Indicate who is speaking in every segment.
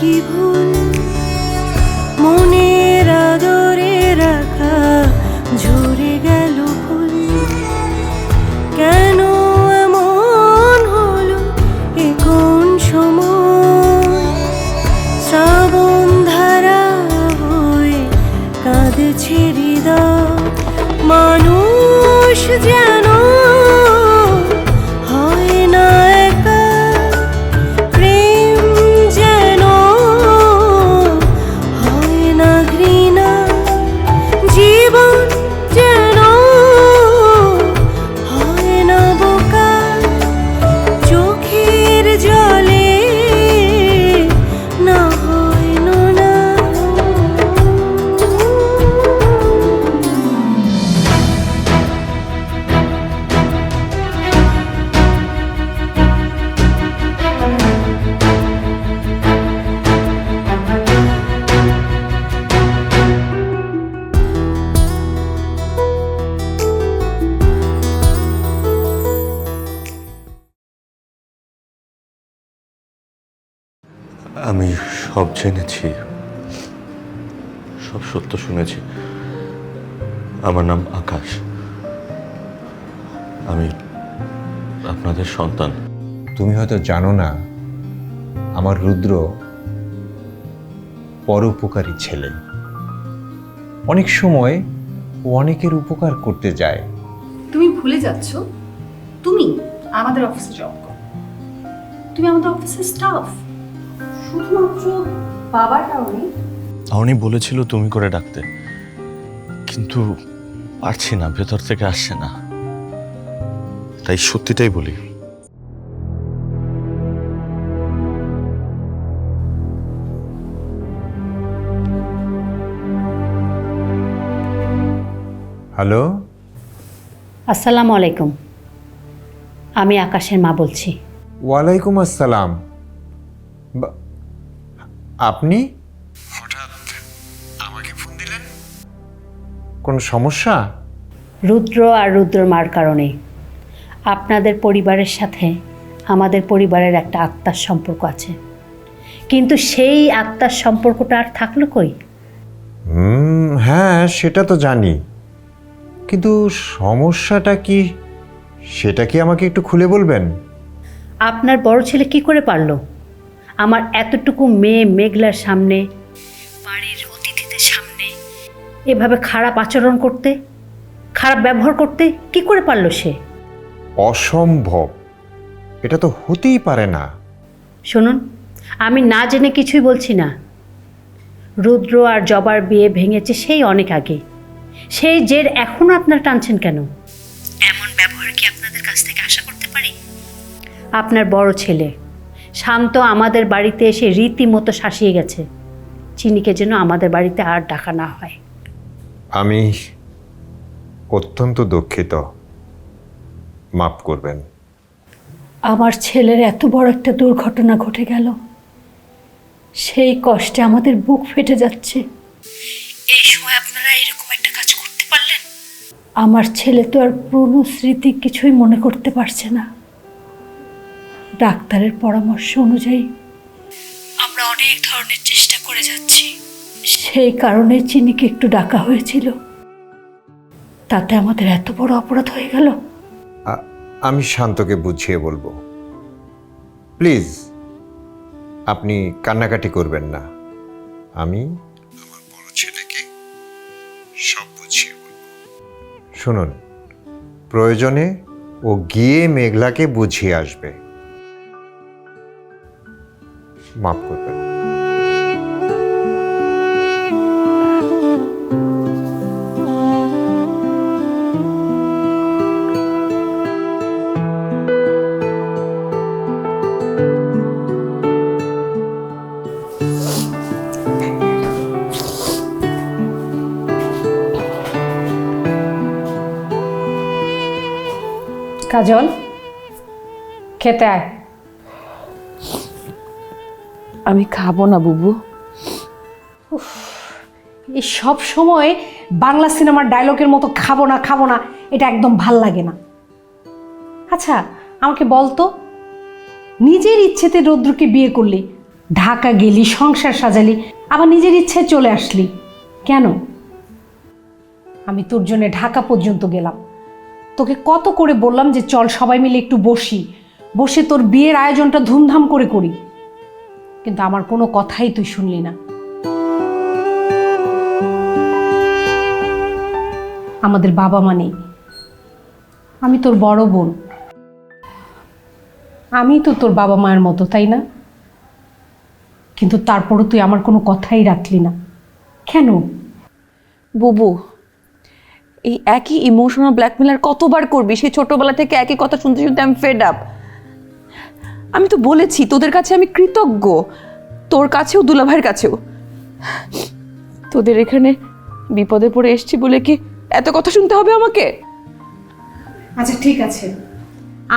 Speaker 1: কি ভুল মনের আদরে রাখা ঝরে গেল ফুল কেন এমন হলো এ কোন সময় শ্রাবণ ধারা হয়ে কাঁদছে হৃদয় মানুষ যেন হয় না একা প্রেম যেন হয় না ঘৃণা জীবন যেন হয় না বোকা চোখের জলে না হয় নোনা
Speaker 2: আমি সব জেনেছি, সব সত্য শুনেছি। আমার নাম আকাশ, আমি আপনাদের সন্তান।
Speaker 3: তুমি হয়তো জানো না, আমার রুদ্র পরোপকারী ছেলে। অনেক সময় ও অনেকের উপকার করতে যায়।
Speaker 4: তুমি ভুলে যাচ্ছ তুমি আমাদের অফিসে জব করো, তুমি আমাদের অফিসের স্টাফ। শুধুমাত্র বাবার কারণে
Speaker 2: উনি বলেছিল তুমি করে ডাকতে, কিন্তু পারছি না, ভেতর থেকে আসছে না। তাই সত্যিটাই বলি।
Speaker 3: হ্যালো,
Speaker 5: আসসালামু আলাইকুম, আমি আকাশের মা বলছি।
Speaker 3: ওয়ালাইকুম আসসালাম। আপনি হঠাৎ আমাকে ফোন দিলেন? কোনো সমস্যা?
Speaker 5: রুদ্র আর রুদ্রর মার কারণে আপনাদের পরিবারের সাথে আমাদের পরিবারের একটা আত্মার সম্পর্ক আছে, কিন্তু সেই আত্মার সম্পর্কটা আর থাকলো কই?
Speaker 3: হ্যাঁ, সেটা তো জানি, কিন্তু সমস্যাটা কি সেটা কি আমাকে একটু খুলে বলবেন?
Speaker 5: আপনার বড় ছেলে কি করে পারলো আমার এতটুকু মেয়ে মেঘলার সামনে, বাড়ির অতিথিদের সামনে এভাবে খারাপ আচরণ করতে, খারাপ ব্যবহার করতে কি করে পারলো সে?
Speaker 3: অসম্ভব, এটা তো হতেই পারে না।
Speaker 5: শুনুন, আমি না জেনে কিছুই বলছি না। রুদ্র আর জবার বিয়ে ভেঙেছে সেই অনেক আগে, সেই জের এখনো আপনারা টানছেন কেন? এমন ব্যবহার কি আপনাদের কাছ থেকে আশা করতে পারি? আপনার বড় ছেলে শান্ত আমাদের বাড়িতে এসে রীতিমতো শাসিয়ে গেছে। চিনিকে যেন আমাদের বাড়িতে আর ডাকা না হয়।
Speaker 3: আমি অত্যন্ত দুঃখিত, মাফ করবেন।
Speaker 5: আমার ছেলের এত বড় একটা দুর্ঘটনা ঘটে গেল, সেই কষ্টে আমাদের বুক ফেটে যাচ্ছে। এই সময় আপনারা এরকম একটা কাজ করতে পারলেন? আমার ছেলে তো আর পুরনো স্মৃতি কিছুই মনে করতে পারছে না। ডাক্তারের পরামর্শ অনুযায়ী আমরা অনেক ধরনের চেষ্টা করে যাচ্ছি। সেই কারণে চিনিকে একটু ডাকা হয়েছিল, তাতে আমাদের এত বড় অপরাধ হয়ে গেল।
Speaker 3: আমি শান্তকে বুঝিয়ে বলবো, প্লিজ আপনি কান্নাকাটি করবেন না। আমি আমার বড় ছেলেকে সব বুঝিয়ে বলবো। শুনুন, প্রয়োজনে ও গিয়ে মেঘলাকে বুঝিয়ে আসবে। মাফ করবেন।
Speaker 6: কাজল, খেতে আয়।
Speaker 7: আমি খাবো না বুবু।
Speaker 6: এই সব সময় বাংলা সিনেমার ডায়লগের মতো খাবো না খাবো না, এটা একদম ভাল লাগে না। আচ্ছা আমাকে বলতো, নিজের ইচ্ছেতে রৌদ্রকে বিয়ে করলি, ঢাকা গেলি, সংসার সাজালি, আবার নিজের ইচ্ছে চলে আসলি কেন? আমি তোর জন্য ঢাকা পর্যন্ত গেলাম, তোকে কত করে বললাম যে চল সবাই মিলে একটু বসে তোর বিয়ের আয়োজনটা ধুমধাম করে করি, কিন্তু আমার কোনো কথাই তুই শুনলি না। আমাদের বাবা মা নেই, আমি তোর বড় বোন, আমি তো তোর বাবা মায়ের মতো, তাই না? কিন্তু তারপরও তুই আমার কোনো কথাই রাখলি না কেন?
Speaker 7: বুবু, এই একই ইমোশনাল ব্ল্যাকমেল আর কতবার করবি? সেই ছোটবেলা থেকে একই কথা শুনতে শুনতে আমি ফেড আপ। আমি তো বলেছি তোদের কাছে আমি কৃতজ্ঞ, তোর কাছেও দুলাভাইয়ের কাছেও। তোদের এখানে বিপদে পড়ে এসেছি বলে কি এত কথা শুনতে হবে আমাকে?
Speaker 6: আচ্ছা ঠিক আছে,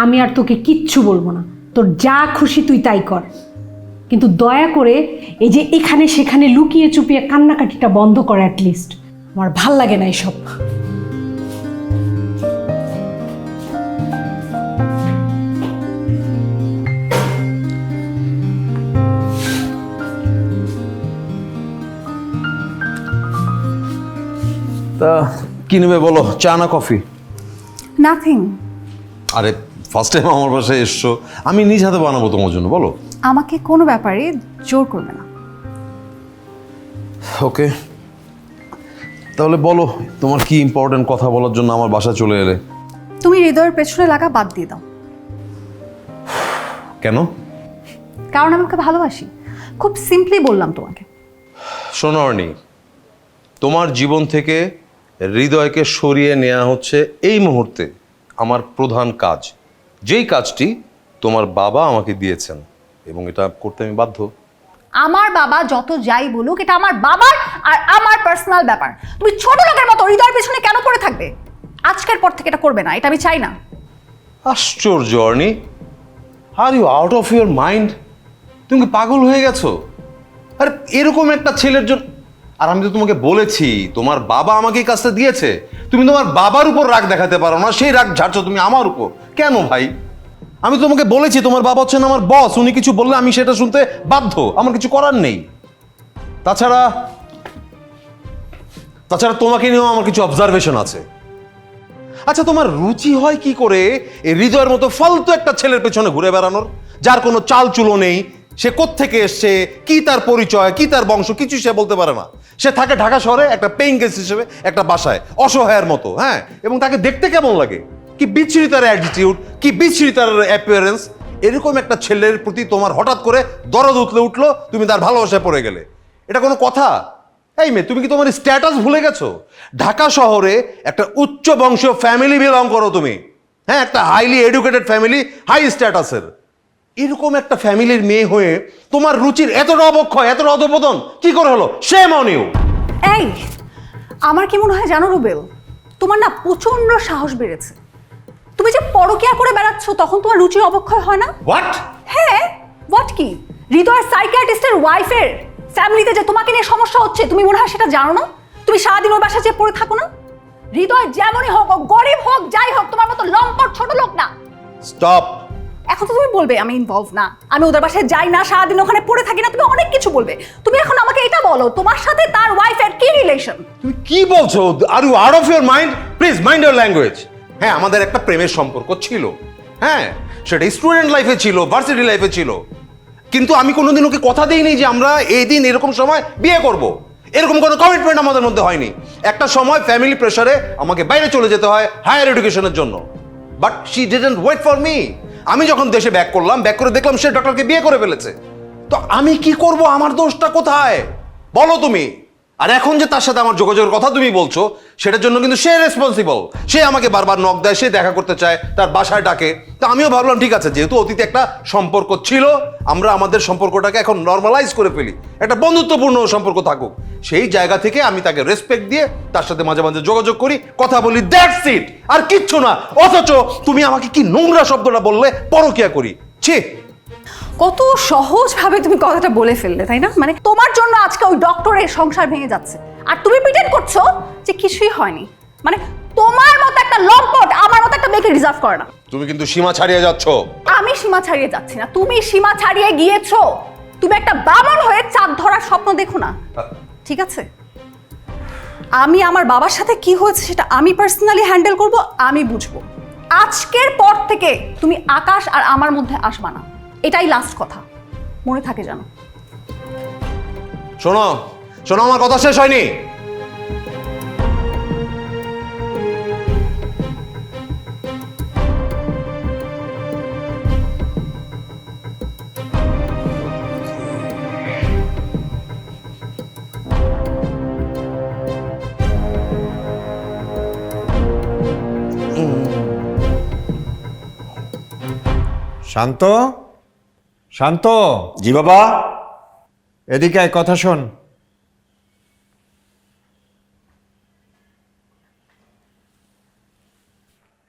Speaker 6: আমি আর তোকে কিচ্ছু বলবো না, তোর যা খুশি তুই তাই কর, কিন্তু দয়া করে এই যে এখানে সেখানে লুকিয়ে চুপিয়ে কান্নাকাটিটা বন্ধ কর অ্যাটলিস্ট। আমার ভাল লাগে না এসব।
Speaker 8: তা কি নেবে বলো, চা না কফি?
Speaker 4: নাথিং।
Speaker 8: আরে ফার্স্ট টাইম আমার বাসায় এসছো, আমি নিজ হাতে বানাবো তোমার জন্য, বলো।
Speaker 4: আমাকে কোনো ব্যাপারে জোর করবে না।
Speaker 8: ওকে, তাহলে বলো তোমার কি ইম্পর্টেন্ট কথা বলার জন্য আমার বাসায় চলে এলে?
Speaker 4: তুমি হৃদয়ের পেছনে লাগা বাদ দিয়ে দাও।
Speaker 8: কেন?
Speaker 4: কারণ আমি ওকে ভালোবাসি, খুব সিম্পলি বললাম তোমাকে।
Speaker 8: শোনো অর্ণি, তোমার জীবন থেকে হৃদয়কে সরিয়ে নেওয়া হচ্ছে এই মুহূর্তে আমার প্রধান কাজ, যেই কাজটি তোমার বাবা আমাকে দিয়েছেন, এবং এটা করতে আমি বাধ্য।
Speaker 4: আমার বাবা যত যাই বলুক, এটা আমার বাবার আর আমার পার্সোনাল ব্যাপার। তুমি ছোট লোকের মতো হৃদয়ের পেছনে কেন পড়ে থাকবে? আজকের পর থেকে এটা করবে না, এটা আমি চাই না।
Speaker 8: আশ্চর্য Arni, are you out of your mind? তুমি কি পাগল হয়ে গেছো? আরে এরকম একটা ছেলের জন্য, আর আমি তো তোমাকে বলেছি তোমার বাবা আমাকে এই কাজটা দিয়েছে, তুমি তোমার বাবার উপর রাগ দেখাতে পারো না, সেই রাগ ঝাড়ছো তুমি আমার উপর কেন ভাই? আমি তোমাকে বলেছি তোমার বাবা হচ্ছেন আমার বস, উনি কিছু বললে আমি সেটা শুনতে বাধ্য, আমার কিছু করার নেই। তাছাড়া তোমাকে নিয়েও আমার কিছু অবজারভেশন আছে। আচ্ছা, তোমার রুচি হয় কি করে এই হৃদয়ের মতো ফালতু একটা ছেলের পেছনে ঘুরে বেড়ানোর, যার কোনো চাল চুলো নেই, সে কোত্থেকে এসছে, কি তার পরিচয়, কি তার বংশ, কিছু সে বলতে পারে না। সে থাকে ঢাকা শহরে একটা পেইং গেস্ট হিসেবে একটা বাসায়, অসহায়ের মতো। হ্যাঁ, এবং তাকে দেখতে কেমন লাগে, কি বিচ্ছিরি তার অ্যাটিটিউড, কি বিচ্ছিরি তার অ্যাপিয়ারেন্স। এরকম একটা ছেলের প্রতি তোমার হঠাৎ করে দরদ উঠলো, তুমি তার ভালোবাসায় পড়ে গেলে, এটা কোনো কথা? এই মেয়ে, তুমি কি তোমার স্ট্যাটাস ভুলে গেছো? ঢাকা শহরে একটা উচ্চ বংশীয় ফ্যামিলি বিলং করো তুমি। হ্যাঁ, একটা হাইলি এডুকেটেড ফ্যামিলি, হাই স্ট্যাটাসের। এরকম একটা ফ্যামিলির মেয়ে হয়ে তোমার রুচির এতটা অবক্ষয়, এতটা অধপতন কি করে হলো? Shame on you.
Speaker 4: এই, আমার কি মনে হয় জানো রুবেল, তোমার না প্রচন্ড সাহস বেড়েছে। তুমি যে পরকিয়া করে বেড়াচ্ছ, তখন তোমার রুচির অবক্ষয় হয় না?
Speaker 8: হোয়াট?
Speaker 4: হ্যাঁ, হোয়াট কি? হৃদয় সাইকিয়াট্রিস্টের ওয়াইফের ফ্যামিলিতে যে তোমাকে নিয়ে সমস্যা হচ্ছে, তুমি মনে হয় সেটা জানো না? তুমি সারাদিন ওর বাসায় যেয়ে পড়ে থাকো না? হৃদয় যেমনই হোক, ও গরিব হোক, যাই হোক, তোমার মতো লম্পট ছোট লোক না।
Speaker 8: স্টপ।
Speaker 4: এখন তো তুমি বলবে আমি ইনভলভ না, আমি ওদের বাসায় যাই না, সারাদিন ওখানে পড়ে থাকি না, তুমি অনেক কিছু বলবে। তুমি এখন আমাকে এটা বলো, তোমার সাথে তার ওয়াইফের কি রিলেশন?
Speaker 8: তুমি কি বলছো? Are you out of your mind? Please mind your language. হ্যাঁ, আমাদের একটা প্রেমের সম্পর্ক ছিল, হ্যাঁ, সেটা স্টুডেন্ট লাইফে ছিল, ভার্সিটি লাইফে ছিল, কিন্তু আমি কোনোদিন ওকে কথা দিইনি যে আমরা এই দিন এরকম সময় বিয়ে করব। এরকম কোনো কমিটমেন্ট আমাদের মধ্যে হয়নি। একটা সময় ফ্যামিলি প্রেসারে আমাকে বাইরে চলে যেতে হয় হায়ার এডুকেশনের জন্য, but she didn't wait for me. আমি যখন দেশে ব্যাক করে দেখলাম সে ডক্টরকে বিয়ে করে ফেলেছে, তো আমি কি করব? আমার দোষটা কোথায় বলো তুমি? আর এখন যে তার সাথে আমার যোগাযোগের কথা তুমি বলছো, সেটার জন্য কিন্তু সে রেসপন্সিবল। সে আমাকে বারবার নক দেয়, সে দেখা করতে চায়, তার বাসায় ডাকে। তো আমিও ভাবলাম ঠিক আছে, যেহেতু অতীতে একটা সম্পর্ক ছিল, আমরা আমাদের সম্পর্কটাকে এখন নর্মালাইজ করে ফেলি, একটা বন্ধুত্বপূর্ণ সম্পর্ক থাকুক। সেই জায়গা থেকে আমি তাকে রেসপেক্ট দিয়ে তার সাথে মাঝে মাঝে যোগাযোগ করি, কথা বলি, দ্যাটস ইট, আর কিচ্ছু না। অথচ তুমি আমাকে কি নোংরা শব্দটা বললে, পরকিয়া করি। ছি,
Speaker 4: কত সহজভাবে তুমি কথাটা বলে ফেললে, তাই না? মানে তোমার জন্য আজকে ওই ডক্টরের সংসার ভেঙে যাচ্ছে, আর তুমি প্রিটেন্ড করছো যে কিছুই হয়নি। মানে তোমার মতো একটা লম্পট আমার মতো একটা মেয়েকে রিজার্ভ করে না।
Speaker 8: তুমি কিন্তু সীমা ছাড়িয়ে যাচ্ছ।
Speaker 4: আমি সীমা ছাড়িয়ে যাচ্ছি না, তুমি সীমা ছাড়িয়ে গিয়েছো। তুমি একটা বামন হয়ে চাঁদ ধরার স্বপ্ন দেখো না, ঠিক আছে? আমি আমার বাবার সাথে কি হয়েছে সেটা আমি পার্সোনালি হ্যান্ডেল করব, আমি বুঝবো। আজকের পর থেকে তুমি আকাশ আর আমার মধ্যে আসবা না, এটাই লাস্ট কথা, মনে থাকে জানো।
Speaker 8: শোনো শোনো, আমার কথা শেষ হয়নি।
Speaker 3: শান্ত, শান্ত,
Speaker 9: জি বাবা।
Speaker 3: এদিকে আয়, কথা শোন।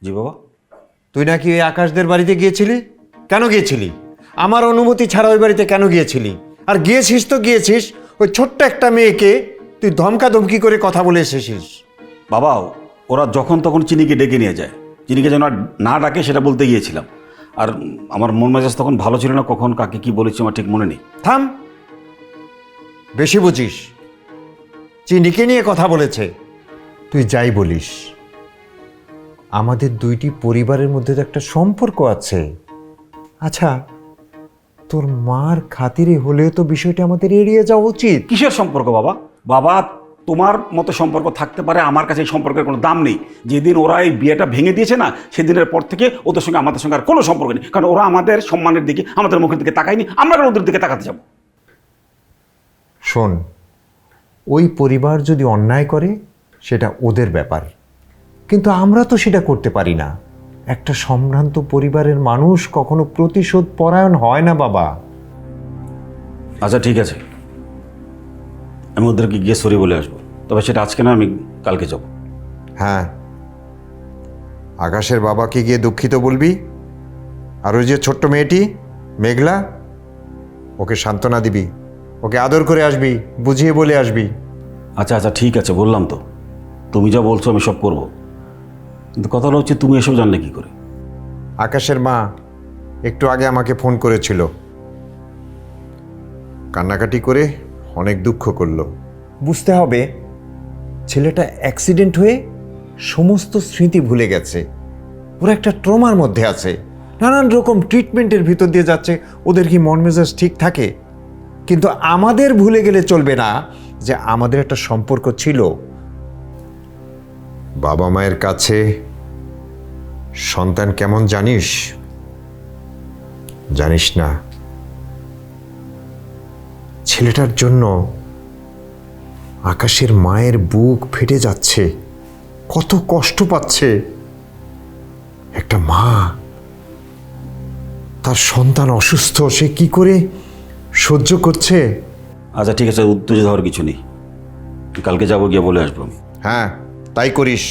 Speaker 9: জি বাবা।
Speaker 3: তুই নাকি ওই আকাশদের বাড়িতে গিয়েছিলি? কেন গিয়েছিলি? আমার অনুমতি ছাড়া ওই বাড়িতে কেন গিয়েছিলি? আর গিয়েছিস তো গিয়েছিস, ওই ছোট্ট একটা মেয়েকে তুই ধমকাধমকি করে কথা বলে এসেছিস।
Speaker 9: বাবা, ওরা যখন তখন চিনিকে ডেকে নিয়ে যায়, চিনিকে যেন আর না ডাকে সেটা বলতে গিয়েছিলাম। আর আমার মন মেজাজ তখন ভালো ছিল না, কখন কাকে কি বলেছি আমার ঠিক মনে নেই।
Speaker 3: থাম, বেশি বুঝিস। চিনিকে নিয়ে কথা বলেছে, তুই যাই বলিস, আমাদের দুইটি পরিবারের মধ্যে তো একটা সম্পর্ক আছে। আচ্ছা, তোর মার খাতিরে হলেও তো বিষয়টা আমাদের এড়িয়ে যাওয়া উচিত।
Speaker 9: কিসের সম্পর্ক বাবা? বাবা, তোমার মতো সম্পর্ক থাকতে পারে, আমার কাছে এই সম্পর্কের কোনো দাম নেই। যেদিন ওরা এই বিয়েটা ভেঙে দিয়েছে না, সেদিনের পর থেকে ওদের সঙ্গে আমাদের সঙ্গে আর কোনো সম্পর্ক নেই। কারণ ওরা আমাদের সম্মানের দিকে, আমাদের মুখের দিকে তাকায়নি, আমরা কেন ওদের দিকে তাকাতে যাবো?
Speaker 3: শোন, ওই পরিবার যদি অন্যায় করে সেটা ওদের ব্যাপার, কিন্তু আমরা তো সেটা করতে পারি না। একটা সম্ভ্রান্ত পরিবারের মানুষ কখনো প্রতিশোধ পরায়ণ হয় না বাবা।
Speaker 9: আচ্ছা ঠিক আছে, আমি ওদেরকে গিয়ে সরি বলে আসবো, তবে সেটা আজকে না, আমি কালকে যাব।
Speaker 3: হ্যাঁ, আকাশের বাবাকে গিয়ে দুঃখিত বলবি। আর ওই যে ছোট্ট মেয়েটি মেঘলা, ওকে সান্ত্বনা দিবি, ওকে আদর করে আসবি, বুঝিয়ে বলে আসবি।
Speaker 9: আচ্ছা আচ্ছা ঠিক আছে, বললাম তো, তুমি যা বলছো আমি সব করব। কিন্তু কথাটা হচ্ছে, তুমি এসব জানলে কি করে?
Speaker 3: আকাশের মা একটু আগে আমাকে ফোন করেছিল, কান্নাকাটি করে অনেক দুঃখ করলো। বুঝতে হবে, ছেলেটা অ্যাক্সিডেন্ট হয়ে সমস্ত স্মৃতি ভুলে গেছে। ওরা একটা ট্রমার মধ্যে আছে, নানান রকম ট্রিটমেন্টের ভিতর দিয়ে যাচ্ছে। ওদের কি মন মেজাজ ঠিক থাকে? কিন্তু আমাদের ভুলে গেলে চলবে না যে আমাদের একটা সম্পর্ক ছিল। বাবা মায়ের কাছে সন্তান কেমন জানিস? জানিস না? ছেলেটার জন্য আকাশের মায়ের বুক ফেটে যাচ্ছে, কত কষ্ট পাচ্ছে। একটা মা, তার সন্তান অসুস্থ, সে কি করে সহ্য করছে?
Speaker 9: আচ্ছা ঠিক আছে, উত্তেজিত হওয়ার কিছু নেই, কালকে যাবো, গিয়ে বলে আসবো আমি।
Speaker 3: হ্যাঁ, তাই করিস।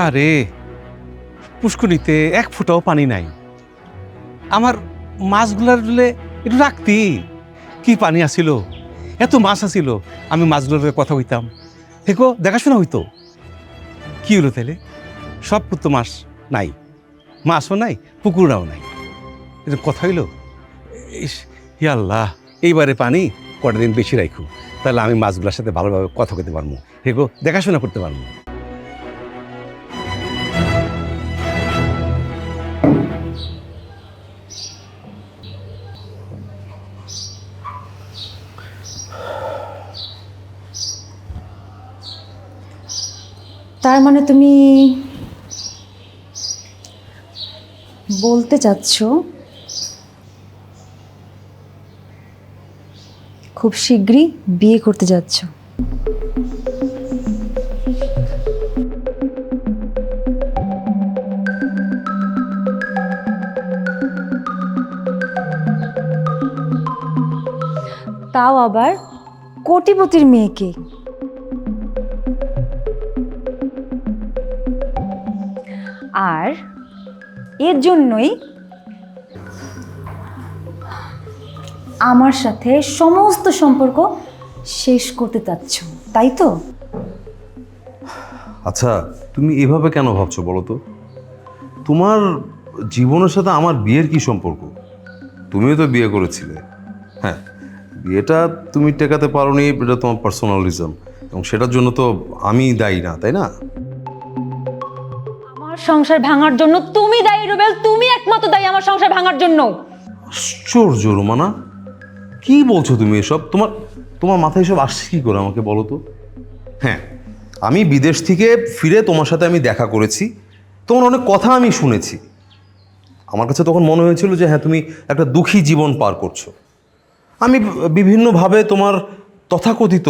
Speaker 10: আরে পুষ্করিতে এক ফোঁটাও পানি নাই। আমার মাছগুলার দিলে একটু রাখতি, কি পানি আসিল, এত মাছ আসিল, আমি মাছগুলোর কথা হইতাম, দেখো দেখাশোনা হইতো। কি হলো তাহলে? সব তো মাছ নাই, মাছও নাই, পুকুরটাও নাই, এটা কথা হইল। ই আল্লাহ, এইবারে পানি কটা দিন বেশি রাখো, তাহলে আমি মাছগুলোর সাথে ভালোভাবে কথা কইতে পারবো, দেখো দেখাশোনা করতে পারবো।
Speaker 1: তার মানে তুমি বলতে চাচ্ছ খুব শীঘ্রই বিয়ে করতে যাচ্ছ? তাও আবার কোটিপতির মেয়েকে। আর এর জন্যই আমার সাথে সমস্ত সম্পর্ক শেষ করতে চাচ্ছ, তাই তো?
Speaker 11: আচ্ছা, তুমি এভাবে কেন ভাবছো বলো তো? তোমার জীবনের সাথে আমার বিয়ের কি সম্পর্ক? তুমিও তো বিয়ে করেছিলে। হ্যাঁ, বিয়েটা তুমি টেকাতে পারোনি, এটা তোমার পার্সোনালিজম, এবং সেটার জন্য তো আমি দায়ী না, তাই না?
Speaker 1: আমার সংসার ভাঙার জন্য তুমি দায়ী রুবেল, তুমি একমাত্র দায়ী আমার সংসার ভাঙার জন্য।
Speaker 11: আশ্চর্য রোমানা, কি বলছো তুমি এসব? তোমার মাথায় এসব আসছে কি করে আমাকে বলো তো? হ্যাঁ, আমি বিদেশ থেকে ফিরে তোমার সাথে আমি দেখা করেছি, তোমার অনেক কথা আমি শুনেছি। আমার কাছে তখন মনে হয়েছিল যে হ্যাঁ, তুমি একটা দুঃখী জীবন পার করছো। আমি বিভিন্নভাবে তোমার তথাকথিত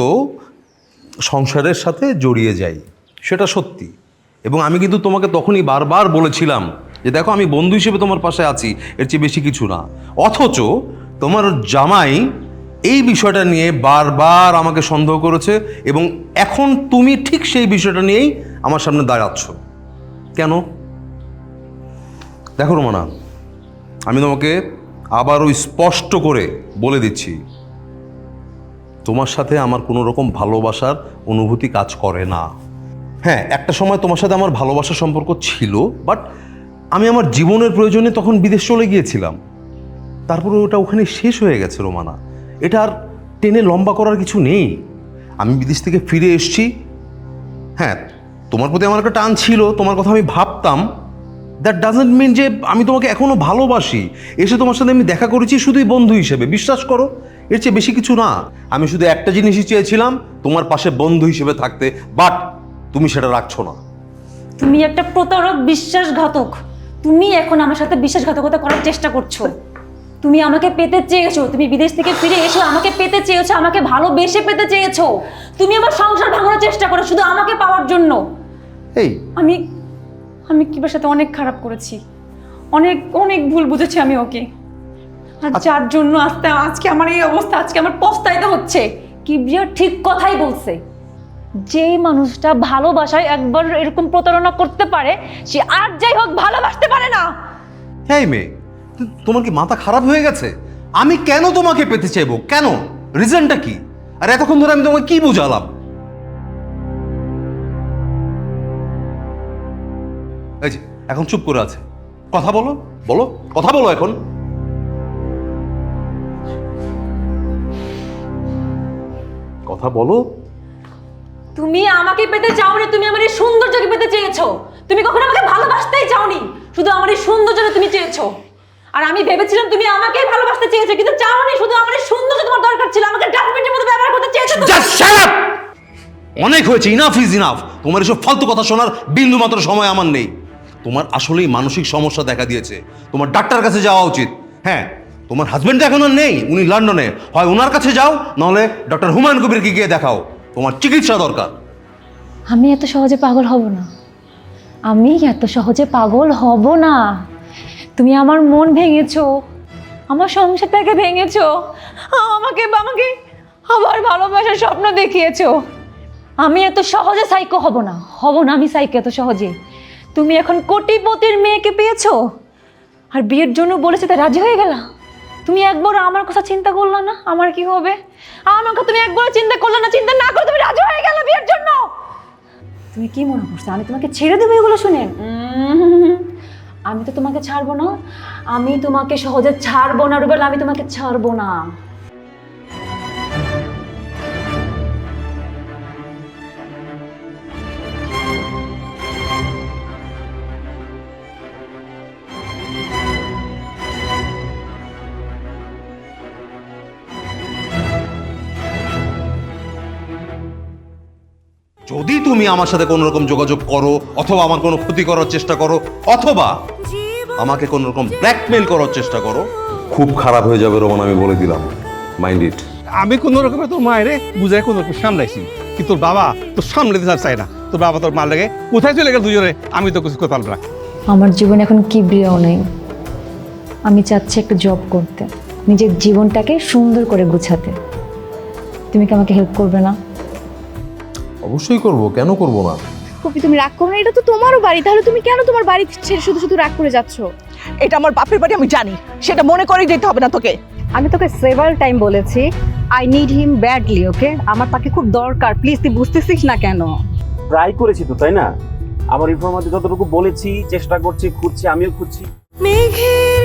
Speaker 11: সংসারের সাথে জড়িয়ে যাই, সেটা সত্যি। এবং আমি কিন্তু তোমাকে তখনই বারবার বলেছিলাম যে দেখো, আমি বন্ধু হিসেবে তোমার পাশে আছি, এর চেয়ে বেশি কিছু না। অথচ তোমার জামাই এই বিষয়টা নিয়ে বারবার আমাকে সন্দেহ করেছে, এবং এখন তুমি ঠিক সেই বিষয়টা নিয়েই আমার সামনে দাঁড়াচ্ছ কেন? দেখো রোমানা, আমি তোমাকে আবারও স্পষ্ট করে বলে দিচ্ছি, তোমার সাথে আমার কোনো রকম ভালোবাসার অনুভূতি কাজ করে না। হ্যাঁ, একটা সময় তোমার সাথে আমার ভালোবাসার সম্পর্ক ছিল, বাট আমি আমার জীবনের প্রয়োজনে তখন বিদেশ চলে গিয়েছিলাম। তারপরে ওটা ওখানে শেষ হয়ে গেছে রোমানা, এটা আর টেনে লম্বা করার কিছু নেই। আমি বিদেশ থেকে ফিরে এসেছি। হ্যাঁ, তোমার প্রতি আমার একটা টান ছিল, তোমার কথা আমি ভাবতাম। দ্যাট ডাজন্ট মিন যে আমি তোমাকে এখনো ভালোবাসি। এসে তোমার সাথে আমি দেখা করেছি শুধুই বন্ধু হিসেবে, বিশ্বাস করো, এর চেয়ে বেশি কিছু না। আমি শুধু একটা জিনিসই চেয়েছিলাম, তোমার পাশে বন্ধু হিসেবে থাকতে, বাট তুমি সেটা রাখছো না।
Speaker 1: তুমি একটা প্রতারক, বিশ্বাসঘাতক। তুমি এখন আমার সাথে বিশ্বাসঘাতকতা করার চেষ্টা করছো। তুমি আমাকে পেতে চেয়েছো, তুমি বিদেশ থেকে ফিরে এসে আমাকে পেতে চেয়েছো, আমাকে ভালোবেসে পেতে চেয়েছো। তুমি আমার সংসার ভাঙানোর চেষ্টা করো শুধু আমাকে পাওয়ার জন্য।
Speaker 11: এই
Speaker 1: আমি কিবার সাথে অনেক খারাপ করেছি, অনেক অনেক ভুল বুঝেছি আমি ওকে। আর যার জন্য আজকে আমার এই অবস্থা, আজকে আমার পস্তাইতে হচ্ছে। কিবরিয়া ঠিক কথাই বলছে, যেই মানুষটা ভালোবাসায় একবার এরকম প্রতারণা করতে পারে, সে আর যাই হোক ভালোবাসতে পারে না।
Speaker 11: হ্যাঁ মেয়ে, তোমার কি মাথা খারাপ হয়ে গেছে? আমি কেন তোমাকে পেতে চাইবো? কেন? রিজনটা কি? আর এতক্ষণ ধরে আমি তোমাকে কি বুঝালাম? এই যে এখন চুপ করে আছে, কথা বলো, বলো, কথা বলো এখন। কথা বলো।
Speaker 1: তুমি আমাকে পেতে চাওনি, তুমি আমার এই সৌন্দর্যকে পেতে চেয়েছো। তুমি কখনো আমাকে ভালোবাসতেই চাওনি, শুধু আমার এই সৌন্দর্যটা তুমি চেয়েছো। আর আমি ভেবেছিলাম তুমি আমাকেই ভালোবাসতে চেয়েছো, কিন্তু চাওনি, শুধু আমার এই সৌন্দর্য তোমার দরকার ছিল, আমাকে ডাস্টবিনের মতো ব্যবহার করতে চেয়েছো।
Speaker 11: Just shut up! অনেক হয়েছে, ইনাফ ইজ ইনাফ। তোমার এসব ফালতু কথা শোনার বিন্দু মাত্র সময় আমার নেই। তোমার আসলেই মানসিক সমস্যা দেখা দিয়েছে, তোমার ডাক্তার কাছে যাওয়া উচিত। হ্যাঁ, তোমার হাজবেন্ড এখন আর নেই, উনি লন্ডনে, হয় ওনার কাছে যাও, নাহলে ডক্টর হুমায়ুন কবিরকে গিয়ে দেখাও, তোমার চিকিৎসা দরকার।
Speaker 1: আমি এত সহজে পাগল হব না, আমি এত সহজে পাগল হব না। তুমি আমার মন ভেঙেছো, আমার সংসারটাকে ভেঙেছো, আমাকে আবার ভালোবাসার স্বপ্ন দেখিয়েছো। আমি এত সহজে সাইকো হব না, আমি সাইকো এত সহজে। তুমি এখন কোটিপতির মেয়েকে পেয়েছো, আর বিয়ের জন্য বলেছে তাই রাজি হয়ে গেলা। তুমি একবার আমার কথা চিন্তা করলো না, আমার কি হবে? আমাকে তুমি একবার চিন্তা করলো না, চিন্তা না করে তুমি রাজি হয়ে গেলা বিয়ের জন্য। তুমি কি মনে করছো আমি তোমাকে ছেড়ে দেবো এগুলো শুনে? আমি তো তোমাকে ছাড়বো না, আমি তোমাকে সহজে ছাড়বো না রুবেল, আমি তোমাকে ছাড়বো না।
Speaker 11: যদি তুমি আমার সাথে কোনো রকম যোগাযোগ করো, অথবা আমার কোনো ক্ষতি করার চেষ্টা করো, অথবা আমাকে কোনো রকম ব্ল্যাকমেল করার চেষ্টা করো, খুব খারাপ হয়ে যাবে রোমান, আমি বলে দিলাম, মাইন্ড ইট।
Speaker 10: আমি কোনো রকমের তোর মায়েরে বুঝাই কোনো রকম সামলাইছি, কিন্তু তোর বাবা তো সামলাতে চায় না। তোর বাবা তোর মার লাগে কোথায় চলে গেল দুজনে, আমি তো কিছু কথা বলবো না।
Speaker 1: আমার জীবনে এখন কিবরিয়াও নেই। আমি চাচ্ছি একটা জব করতে, নিজের জীবনটাকে সুন্দর করে গুছাতে। তুমি কি আমাকে হেল্প করবে না?
Speaker 11: অবশ্যই করব, কেন করব না।
Speaker 12: কপি তুমি রাগ করো না, এটা তো তোমারও বাড়ি, তাহলে তুমি কেন তোমার বাড়ি ছেড়ে শুধু শুধু রাগ করে যাচ্ছ?
Speaker 13: এটা আমার বাপের বাড়ি, আমি জানি, সেটা মনে করেই যেতে হবে না তোকে।
Speaker 4: আমি তোকে সেভারাল টাইম বলেছি আই নিড হিম ব্যাডলি, ওকে? আমার তাকে খুব দরকার, প্লিজ তুই বুঝতেছিস না কেন?
Speaker 14: ট্রাই করেছি তো, তাই না? আমার ইনফরমেশন যতটুকু বলেছি, চেষ্টা করছি, খুঁজছি, আমিও খুঁজছি।
Speaker 12: মেঘে